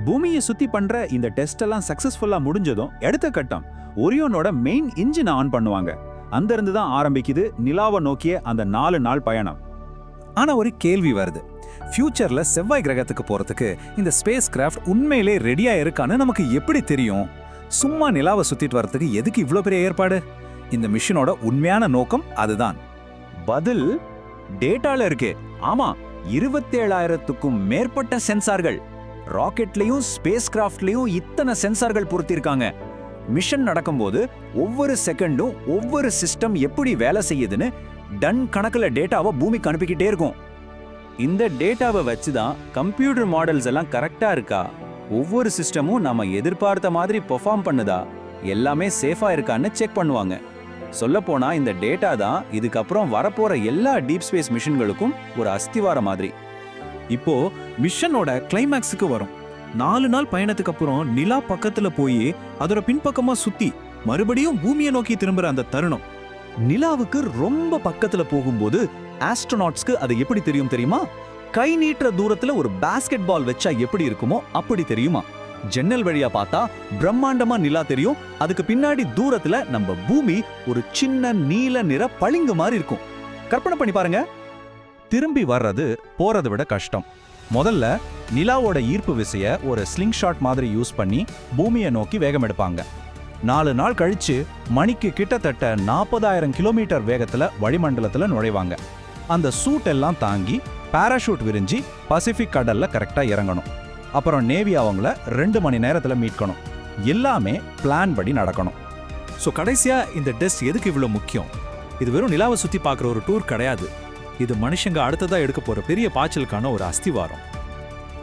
பூமியை சுத்தி பண்ற இந்த டெஸ்ட் எல்லாம் சக்சஸ்ஃபுல்லா முடிஞ்சதும் அடுத்த கட்டம் ஒரியோனோட மெயின் இன்ஜின் ஆன் பண்ணுவாங்க. அந்த இருந்து தான் ஆரம்பிக்குது நிலாவை நோக்கிய அந்த 4 நாள் பயணம். ஆனா ஒரு கேள்வி வருது, ஃபியூச்சர்ல செவ்வாய் கிரகத்துக்கு போறதுக்கு இந்த ஸ்பேஸ் கிராஃப்ட் உண்மையிலே ரெடியா இருக்கான்னு நமக்கு எப்படி தெரியும்? சும்மா நிலாவை சுத்திட்டு வரதுக்கு எதுக்கு இவ்ளோ பெரிய ஏற்பாடு? இந்த மிஷனோட உண்மையான நோக்கம் அதுதான். பதில் டேட்டால இருக்கு. ஆமா, 27,000க்கும் மேற்பட்ட சென்சார்கள். ராக்கெட்லயும் ஸ்பேஸ் கிராஃப்ட்லயும் இத்தனை சென்சார்கள் பொருத்திருக்காங்க. மிஷன் நடக்கும்போது ஒவ்வொரு செகண்டும் ஒவ்வொரு சிஸ்டம் எப்படி வேலை செய்யுதுன்னு டன் கணக்குல டேட்டாவை பூமிக்கு அனுப்பிக்கிட்டே இருக்கும். இந்த டேட்டாவை வச்சுதான் கம்ப்யூட்டர் மாடல்ஸ் எல்லாம் கரெக்டா இருக்கா, ஒவ்வொரு சிஸ்டமும் நாம எதிர்பார்த்த மாதிரி பெர்ஃபார்ம் பண்ணுதா, எல்லாமே சேஃபா இருக்கான்னு செக் பண்ணுவாங்க. சொல்லப்போனா இந்த டேட்டா தான் இதுக்கப்புறம் வரப்போற எல்லா டீப் ஸ்பேஸ் மிஷன்களுக்கும் ஒரு அஸ்திவாரம் மாதிரி. இப்போ மிஷனோட கிளைமேக்ஸுக்கு வரும். 4 நாள் பயணத்துக்கு அப்புறம் நிலா பக்கத்துல போய் அதோட பின்பக்கமா சுத்தி மறுபடியும் பூமியை நோக்கி திரும்புற அந்த தருணம். நிலாவுக்கு ரொம்ப பக்கத்துல போகும்போது ஆஸ்ட்ரோநாட்ஸ்க்கு அது எப்படி தெரியும் தெரியுமா? கை நீட்டுற தூரத்துல ஒரு பாஸ்கெட் பால் வச்சா எப்படி இருக்குமோ அப்படி தெரியுமா? ஜன்னல் வழியா பார்த்தா பிரம்மாண்டமா நிலா தெரியும். அதுக்கு பின்னாடி தூரத்துல நம்ம பூமி ஒரு சின்ன நீல நிற பளிங்கு மாதிரி இருக்கும். கற்பனை பண்ணி பாருங்க. திரும்பி வர்றது போறதை விட கஷ்டம். முதல்ல நிலாவோட ஈர்ப்பு விசைய ஒரு ஸ்லிங் ஷாட் மாதிரி யூஸ் பண்ணி பூமியை நோக்கி வேகம் எடுப்பாங்க. 4 நாள் கழிச்சு மணிக்கு கிட்டத்தட்ட 40,000 கிலோமீட்டர் வேகத்துல வளிமண்டலத்துல நுழைவாங்க. அந்த சூட் எல்லாம் தாங்கி பாராஷூட் விரிஞ்சி பசிபிக் கடல்ல கரெக்டா இறங்கணும். அப்புறம் நேவி அவங்கள 2 மணி நேரத்துல மீட்கணும். எல்லாமே பிளான் படி நடக்கணும். ஸோ கடைசியா இந்த டெஸ்ட் எதுக்கு இவ்வளோ முக்கியம்? இது வெறும் நிலாவை சுத்தி பார்க்குற ஒரு டூர் கிடையாது. இது மனுஷங்க அடுத்ததா எடுக்க போற பெரிய பாய்ச்சலுக்கான ஒரு அஸ்திவாரம்.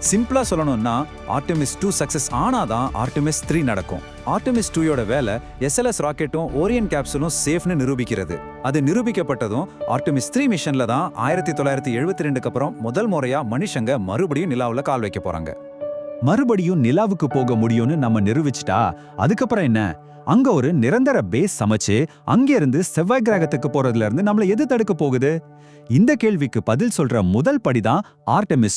சிம்பிளா சொல்லணும்னா ஆர்டெமிஸ் 2 சக்சஸ் ஆனாதான் ஆர்டெமிஸ் 3 நடக்கும். ஆர்டெமிஸ் 2யோட வேலை எஸ்எல்எஸ் ராக்கெட்டும் ஓரியன் கேப்சூலும் சேஃப்னு நிரூபிக்கிறது. அது நிரூபிக்கப்பட்டதும் ஆர்டெமிஸ் 3 மிஷன்ல தான் 1972க்கு அப்புறம் முதல் முறையா மனுஷங்க மறுபடியும் நிலாவுல கால் வைக்க போறாங்க. மறுபடியும் நிலாவுக்கு போக முடியும்னு நம்ம நிரூபிச்சிட்டா அதுக்கப்புறம் என்ன? அங்க ஒரு நிரந்தர பேஸ் சமைச்சு அங்கிருந்து செவ்வாய் கிரகத்துக்கு போறதுல இருந்து நம்மள எது தடுக்க போகுது? இந்த கேள்விக்கு பதில் சொல்ற முதல் படிதான் ஆர்டெமிஸ்